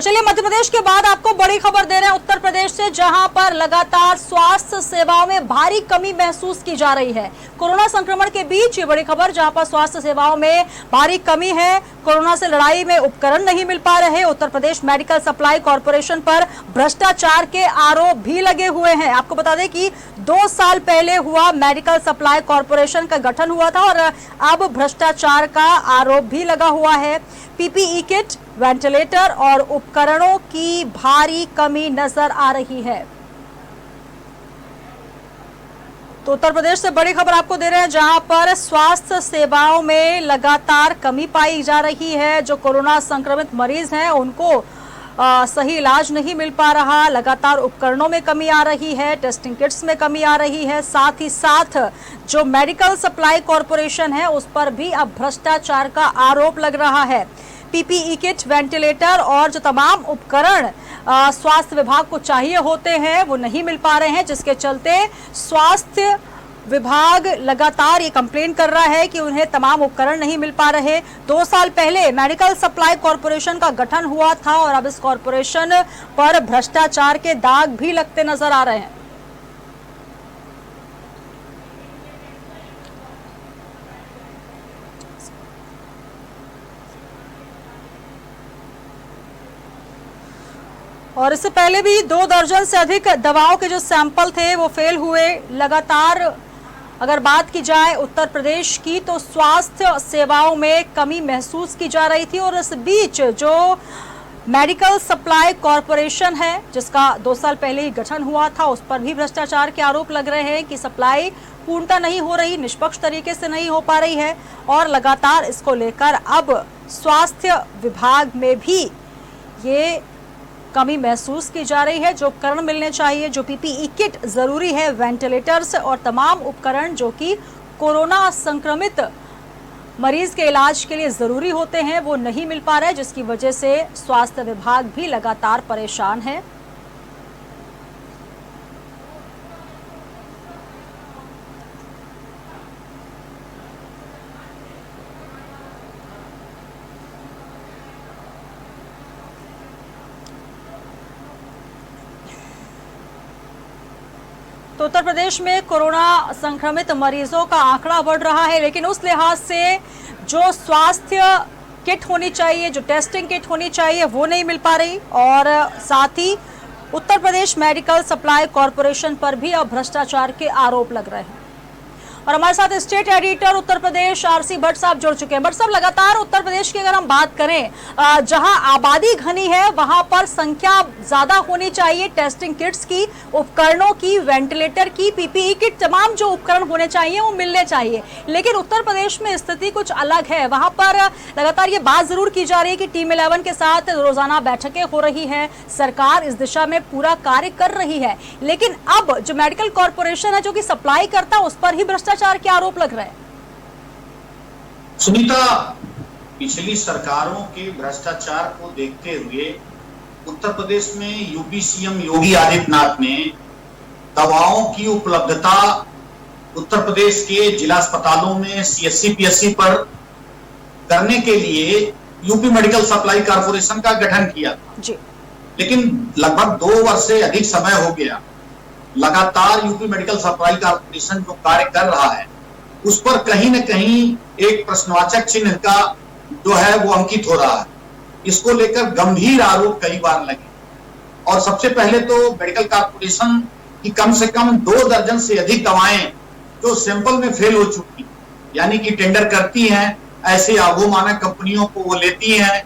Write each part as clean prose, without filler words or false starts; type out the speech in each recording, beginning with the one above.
चलिए मध्य प्रदेश के बाद आपको बड़ी खबर दे रहे हैं उत्तर प्रदेश से, जहां पर लगातार स्वास्थ्य सेवाओं में भारी कमी महसूस की जा रही है। कोरोना संक्रमण के बीच ये बड़ी खबर, जहां पर स्वास्थ्य सेवाओं में भारी कमी है। कोरोना से लड़ाई में उपकरण नहीं मिल पा रहे। Uttar Pradesh medical supply corporation पर भ्रष्टाचार के आरोप भी लगे हुए हैं। आपको बता दें कि 2 साल पहले हुआ मेडिकल सप्लाई कॉरपोरेशन का गठन हुआ था और अब भ्रष्टाचार का आरोप भी लगा हुआ है। पीपीई किट, वेंटिलेटर और उपकरणों की भारी कमी नजर आ रही है। तो उत्तर प्रदेश से बड़ी खबर आपको दे रहे हैं, जहां पर स्वास्थ्य सेवाओं में लगातार कमी पाई जा रही है। जो कोरोना संक्रमित मरीज हैं उनको सही इलाज नहीं मिल पा रहा। लगातार उपकरणों में कमी आ रही है, टेस्टिंग किट्स में कमी आ रही है। साथ ही साथ जो मेडिकल सप्लाई कॉरपोरेशन है उस पर भी अब भ्रष्टाचार का आरोप लग रहा है। पीपीई किट, वेंटिलेटर और जो तमाम उपकरण स्वास्थ्य विभाग को चाहिए होते हैं वो नहीं मिल पा रहे हैं, जिसके चलते स्वास्थ्य विभाग लगातार ये कंप्लेन कर रहा है कि उन्हें तमाम उपकरण नहीं मिल पा रहे। 2 साल पहले मेडिकल सप्लाई कॉरपोरेशन का गठन हुआ था और अब इस कॉरपोरेशन पर भ्रष्टाचार के दाग भी लगते नजर आ रहे हैं। और इससे पहले भी 2 दर्जन से अधिक दवाओं के जो सैंपल थे वो फेल हुए। लगातार अगर बात की जाए उत्तर प्रदेश की, तो स्वास्थ्य सेवाओं में कमी महसूस की जा रही थी। और इस बीच जो मेडिकल सप्लाई कॉरपोरेशन है, जिसका 2 साल पहले ही गठन हुआ था, उस पर भी भ्रष्टाचार के आरोप लग रहे हैं कि सप्लाई पूर्णतः नहीं हो रही, निष्पक्ष तरीके से नहीं हो पा रही है। और लगातार इसको लेकर अब स्वास्थ्य विभाग में भी ये कमी महसूस की जा रही है। जो उपकरण मिलने चाहिए, जो पीपीई किट जरूरी है, वेंटिलेटर्स और तमाम उपकरण जो कि कोरोना संक्रमित मरीज के इलाज के लिए जरूरी होते हैं, वो नहीं मिल पा रहे, जिसकी वजह से स्वास्थ्य विभाग भी लगातार परेशान है। तो उत्तर प्रदेश में कोरोना संक्रमित मरीजों का आंकड़ा बढ़ रहा है, लेकिन उस लिहाज से जो स्वास्थ्य किट होनी चाहिए, जो टेस्टिंग किट होनी चाहिए, वो नहीं मिल पा रही। और साथ ही Uttar Pradesh medical supply corporation पर भी अब भ्रष्टाचार के आरोप लग रहे हैं। और हमारे साथ state editor Uttar Pradesh RC Bhatt साहब जुड़ चुके हैं। भट्ट साहब, लगातार उत्तर प्रदेश की अगर हम बात करें, जहां आबादी घनी है वहां पर संख्या ज्यादा होनी चाहिए टेस्टिंग किट्स की, उपकरणों की, वेंटिलेटर की, पीपीई किट, तमाम जो उपकरण होने चाहिए वो मिलने चाहिए। लेकिन उत्तर प्रदेश में स्थिति कुछ अलग है। वहां पर लगातार ये बात जरूर की जा रही है कि टीम 11 के साथ रोजाना बैठकें हो रही है, सरकार इस दिशा में पूरा कार्य कर रही है। लेकिन अब जो मेडिकल कॉरपोरेशन है, जो कि सप्लाई करता है, उस पर ही भ्रष्टाचार के आरोप लग रहे हैं। सुनीता, पिछली सरकारों के भ्रष्टाचार को देखते हुए उत्तर प्रदेश में यूपी सीएम योगी आदित्यनाथ ने दवाओं की उपलब्धता उत्तर प्रदेश के जिला अस्पतालों में सीएससी पीएससी पर करने के लिए यूपी मेडिकल सप्लाई कॉरपोरेशन का गठन किया था जी। लेकिन लगभग 2 वर्ष से अधिक समय हो गया, लगातार यूपी मेडिकल सप्लाई कॉरपोरेशन जो कार्य कर रहा है उस पर कहीं न कहीं एक प्रश्नवाचक चिन्ह का जो है वो अंकित हो रहा है। इसको लेकर गंभीर आरोप कई बार लगे। और सबसे पहले तो मेडिकल कॉरपोरेशन की कम से कम 2 दर्जन से अधिक दवाएं जो सैंपल में फेल हो चुकी, यानी कि टेंडर करती हैं, ऐसे आगोमानक कंपनियों को वो लेती हैं।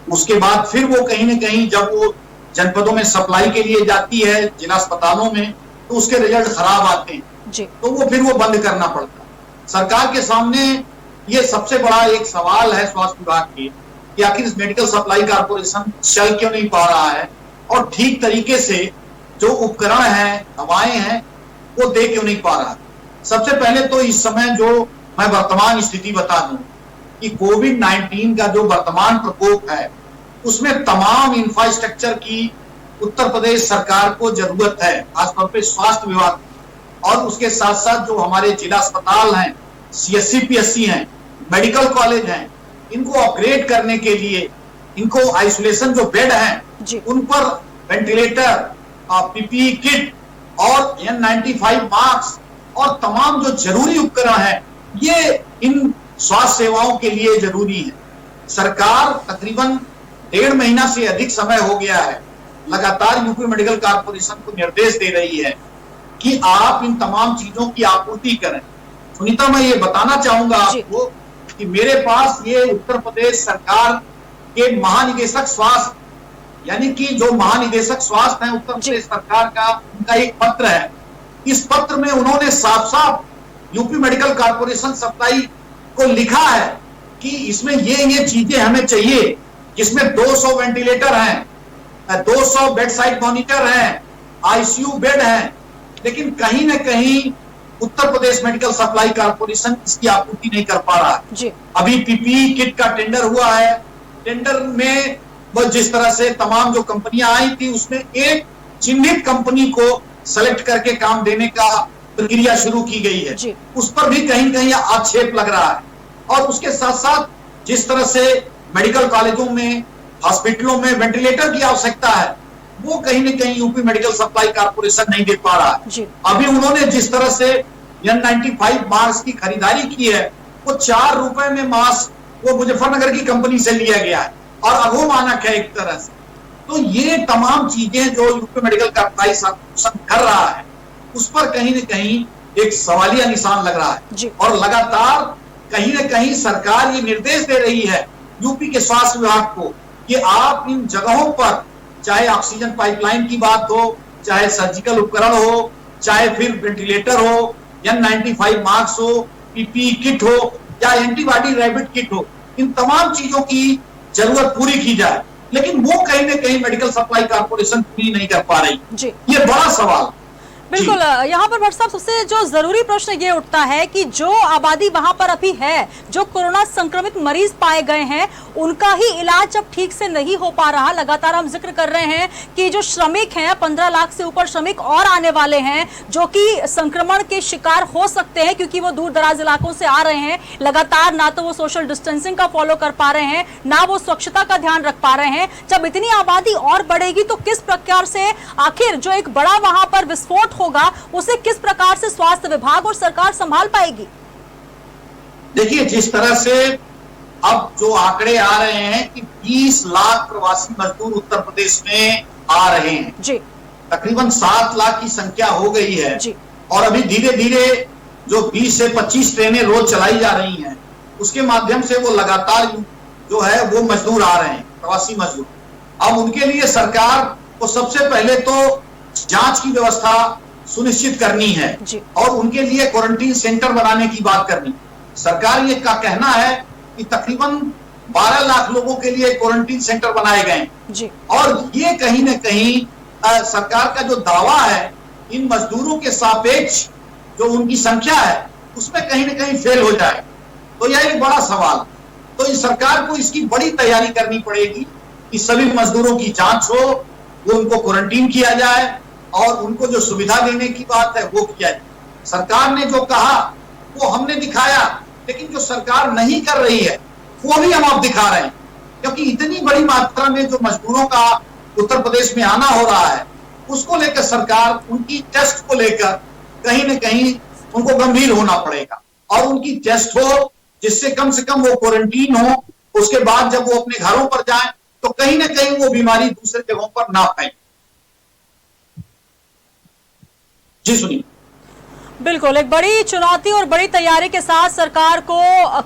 उसके बाद फिर वो कहीं न कहीं जब वो जनपदों में सप्लाई के लिए जाती है, जिला अस्पतालों में, तो उसके रिजल्ट खराब आते हैं जी। तो वो फिर वो बंद करना पड़ता है। सरकार के सामने ये सबसे बड़ा एक सवाल है स्वास्थ्य विभाग के कि आखिर इस मेडिकल सप्लाई कॉरपोरेशन चल क्यों नहीं पा रहा है और ठीक तरीके से जो उपकरण हैं, दवाएं हैं, वो दे क्यों नहीं पा रहा है। सबसे पहले तो इस समय जो मैं वर्तमान स्थिति बता दूं कि कोविड-19 का जो वर्तमान प्रकोप है उसमें तमाम इंफ्रास्ट्रक्चर की उत्तर प्रदेश सरकार को जरूरत है, खासतौर पे स्वास्थ्य विभाग। और उसके साथ साथ जो हमारे जिला अस्पताल हैं, सीएससी पीएससी हैं, मेडिकल कॉलेज हैं, इनको अपग्रेड करने के लिए, इनको आइसोलेशन जो बेड हैं जी। उन पर वेंटिलेटर, पीपीई किट और N95 मास्क और तमाम जो जरूरी उपकरण है, ये इन स्वास्थ्य सेवाओं के लिए जरूरी है। सरकार तकरीबन 1.5 महीना से अधिक समय हो गया है, लगातार यूपी मेडिकल कॉर्पोरेशन को निर्देश दे रही है कि आप इन तमाम चीजों की आपूर्ति करें। सुनीता, मैं ये बताना चाहूंगा आपको कि मेरे पास ये उत्तर प्रदेश सरकार के महानिदेशक स्वास्थ्य, यानी कि जो महानिदेशक स्वास्थ्य है उत्तर प्रदेश सरकार का, उनका एक पत्र है। इस पत्र में उन्होंने साफ साफ यूपी मेडिकल कॉर्पोरेशन सप्लाई को लिखा है कि इसमें ये चीजें हमें चाहिए, जिसमें 200 वेंटिलेटर हैं, 200 बेड साइड मॉनिटर हैं, आईसीयू बेड हैं, लेकिन कहीं न कहीं Uttar Pradesh medical supply corporation इसकी आपूर्ति नहीं कर पा रहा है। अभी पीपीई किट का टेंडर हुआ है, टेंडर में वो जिस तरह से तमाम जो कंपनियां आई थी, उसमें एक चिन्हित कंपनी को सेलेक्ट करके काम देने का प्रक्रिया शुरू की गई है, उस पर भी कहीं कहीं आक्षेप लग रहा है। और उसके साथ साथ जिस तरह से मेडिकल कॉलेजों में, हॉस्पिटलों में वेंटिलेटर की आवश्यकता है, वो कहीं न कहीं यूपी मेडिकल सप्लाई कॉर्पोरेशन नहीं दे पा रहा है। अभी उन्होंने जिस तरह से N95 मास्क की खरीदारी की है, वो 4 रुपए में मास्क वो मुजफ्फरनगर की कंपनी से लिया गया है और अघो मानक है एक तरह से। तो ये तमाम चीजें जो यूपी मेडिकल कॉर्पोरेशन कर रहा है, उस पर कहीं न कहीं एक सवालिया निशान लग रहा है। और लगातार कहीं न कहीं सरकार ये निर्देश दे रही है यूपी के स्वास्थ्य विभाग को कि आप इन जगहों पर, चाहे ऑक्सीजन पाइपलाइन की बात हो, चाहे सर्जिकल उपकरण हो, चाहे फिर वेंटिलेटर हो, N95 मास्क हो, पीपीई किट हो या एंटीबॉडी रैबिट किट हो, इन तमाम चीजों की जरूरत पूरी की जाए, लेकिन वो कहीं न कहीं मेडिकल सप्लाई कॉर्पोरेशन पूरी नहीं कर पा रही। ये बड़ा सवाल। बिल्कुल, यहाँ पर भट्ट साहब सबसे जो जरूरी प्रश्न ये उठता है कि जो आबादी वहां पर अभी है, जो कोरोना संक्रमित मरीज पाए गए हैं, उनका ही इलाज अब ठीक से नहीं हो पा रहा। लगातार हम जिक्र कर रहे हैं कि जो श्रमिक हैं, 15 लाख से ऊपर श्रमिक और आने वाले हैं जो कि संक्रमण के शिकार हो सकते हैं, क्योंकि वो दूर दराज इलाकों से आ रहे हैं। लगातार ना तो वो सोशल डिस्टेंसिंग का फॉलो कर पा रहे हैं, ना वो स्वच्छता का ध्यान रख पा रहे हैं। जब इतनी आबादी और बढ़ेगी तो किस प्रकार से आखिर जो एक बड़ा वहां पर विस्फोट होगा, उसे किस प्रकार से स्वास्थ्य विभाग और सरकार संभाल पाएगी? देखिए, जिस तरह से अब जो आंकड़े आ रहे हैं कि 20 लाख प्रवासी मजदूर उत्तर प्रदेश में आ रहे हैं, तकरीबन 7 लाख की संख्या हो गई है, और अभी धीरे धीरे जो 20 से 25 ट्रेनें रोज चलाई जा रही हैं, उसके माध्यम से वो लगातार जो है वो मजदूर आ रहे हैं, प्रवासी मजदूर। अब उनके लिए सरकार को सबसे पहले तो जांच की व्यवस्था सुनिश्चित करनी है और उनके लिए क्वारंटीन सेंटर बनाने की बात करनी। सरकार ये का कहना है कि तकरीबन 12 लाख लोगों के लिए क्वारंटीन सेंटर बनाए गए, और ये कहीं न कहीं सरकार का जो दावा है इन मजदूरों के सापेक्ष जो उनकी संख्या है उसमें कहीं न कहीं फेल हो जाए, तो यह एक बड़ा सवाल। तो इस सरकार को इसकी बड़ी तैयारी करनी पड़ेगी कि सभी मजदूरों की जांच हो, वो उनको क्वारंटीन किया जाए और उनको जो सुविधा देने की बात है वो किया जाए। सरकार ने जो कहा वो हमने दिखाया, लेकिन जो सरकार नहीं कर रही है वो भी हम अब दिखा रहे हैं, क्योंकि इतनी बड़ी मात्रा में जो मजदूरों का उत्तर प्रदेश में आना हो रहा है, उसको लेकर सरकार उनकी टेस्ट को लेकर कहीं न कहीं उनको गंभीर होना पड़ेगा, और उनकी टेस्ट हो जिससे कम से कम वो क्वारंटीन हो, उसके बाद जब वो अपने घरों पर जाएं तो कहीं न कहीं वो बीमारी दूसरे जगहों पर ना फैले। जी सुनिए। बिल्कुल, एक बड़ी चुनौती और बड़ी तैयारी के साथ सरकार को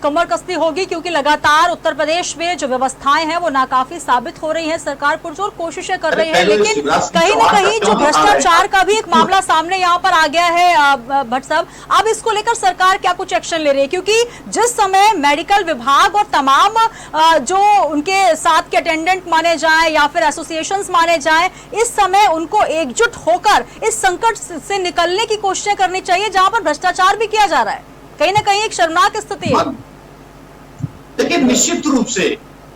कमर कसनी होगी, क्योंकि लगातार उत्तर प्रदेश में जो व्यवस्थाएं हैं वो नाकाफी साबित हो रही हैं। सरकार पुरजोर कोशिशें कर रही है, लेकिन कहीं न कहीं जो भ्रष्टाचार का भी एक मामला सामने यहाँ पर आ गया है भट्ट साहब। अब इसको लेकर सरकार क्या कुछ एक्शन ले रही है? क्योंकि जिस समय मेडिकल विभाग और तमाम जो उनके साथ के अटेंडेंट माने जाए या फिर एसोसिएशन माने जाए, इस समय उनको एकजुट होकर इस संकट से निकलने की कोशिशें करनी चाहिए, जहां पर भ्रष्टाचार भी किया जा रहा है। कहीं ना कहीं एक शर्मनाक स्थिति है। देखिए, निश्चित रूप से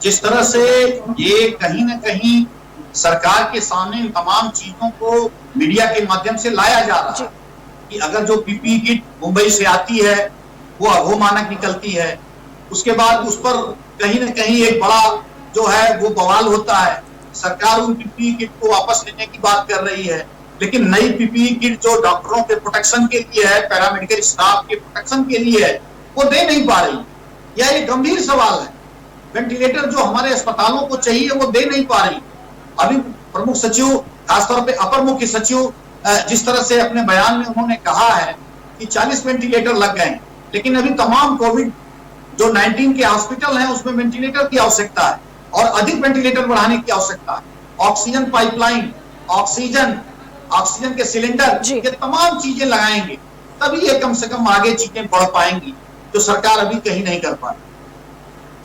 जिस तरह से ये कहीं ना कहीं सरकार के सामने इन तमाम चीजों को मीडिया के माध्यम से लाया जा रहा है कि अगर जो पीपीई किट मुंबई से आती है वो अघो मानक निकलती है, उसके बाद उस पर कहीं ना कहीं एक बड़ा जो है वो बवाल होता है, सरकार उन पीपीई किट को वापस लेने की बात कर रही है, लेकिन नई पीपीई किट जो डॉक्टरों के प्रोटेक्शन के लिए है, पैरामेडिकल स्टाफ के प्रोटेक्शन के लिए है, वो दे नहीं पा रही। यह एक गंभीर सवाल है। वेंटिलेटर जो हमारे अस्पतालों को चाहिए वो दे नहीं पा रही। अभी प्रमुख सचिव, खासतौर पे अपर मुख्य सचिव जिस तरह से अपने बयान में उन्होंने कहा है कि 40 वेंटिलेटर लग गए, लेकिन अभी तमाम कोविड जो 19 के हॉस्पिटल हैं उसमें वेंटिलेटर की आवश्यकता है और अधिक वेंटिलेटर बढ़ाने की आवश्यकता है। ऑक्सीजन पाइपलाइन, ऑक्सीजन के सिलेंडर, ये तमाम चीजें लगाएंगे तभी ये कम से कम आगे चीजें बढ़ पाएंगी, जो सरकार अभी कहीं नहीं कर पा रही।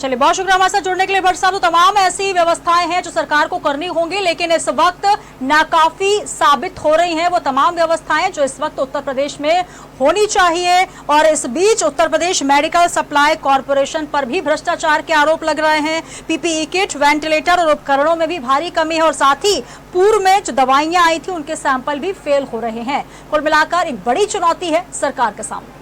चलिए, बहुत शुक्रिया हमारे साथ जुड़ने के लिए भट्ट साहब। तो तमाम ऐसी व्यवस्थाएं हैं जो सरकार को करनी होंगी, लेकिन इस वक्त नाकाफी साबित हो रही हैं वो तमाम व्यवस्थाएं जो इस वक्त उत्तर प्रदेश में होनी चाहिए। और इस बीच Uttar Pradesh medical supply corporation पर भी भ्रष्टाचार के आरोप लग रहे हैं। पीपीई किट, वेंटिलेटर और उपकरणों में भी भारी कमी है और साथ ही पूर्व में जो दवाइयां आई थी उनके सैंपल भी फेल हो रहे हैं। कुल मिलाकर एक बड़ी चुनौती है सरकार के सामने।